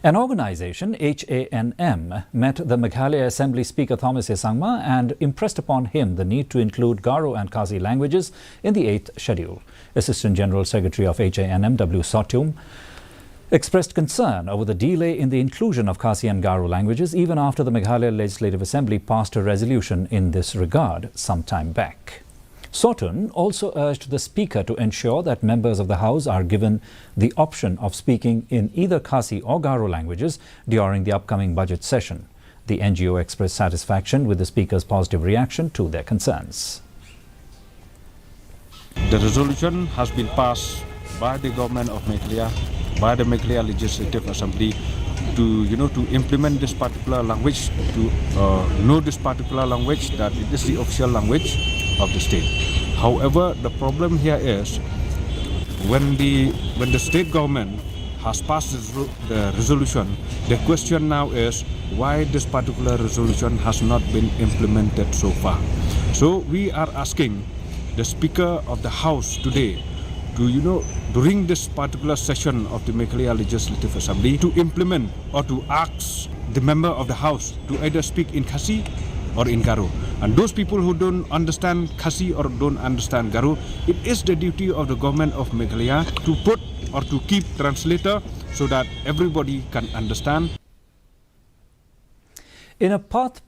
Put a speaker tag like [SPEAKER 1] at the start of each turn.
[SPEAKER 1] An organisation, Hanm, met the Meghalaya Assembly Speaker Thomas Sangma and impressed upon him the need to include Garo and Khasi languages in the 8th schedule. Assistant General Secretary of Hanm, W. Sotyum, expressed concern over the delay in the inclusion of Khasi and Garo languages even after the Meghalaya Legislative Assembly passed a resolution in this regard some time back. Sotyum also urged the Speaker to ensure that members of the House are given the option of speaking in either Khasi or Garo languages during the upcoming budget session. The NGO expressed satisfaction with the Speaker's positive reaction to their concerns.
[SPEAKER 2] The resolution has been passed by the government of Meghalaya, by the Meghalaya Legislative Assembly to implement this particular language, to know this particular language, that it is the official language of the state. However, the problem here is when the state government has passed the resolution, the question now is why this particular resolution has not been implemented so far. So we are asking the Speaker of the House today to, during this particular session of the Meghalaya Legislative Assembly, to implement or to ask the member of the House to either speak in Khasi or in Garo. And those people who don't understand Khasi or don't understand Garo, it is the duty of the government of Meghalaya to put or to keep translator so that everybody can understand.
[SPEAKER 1] In a path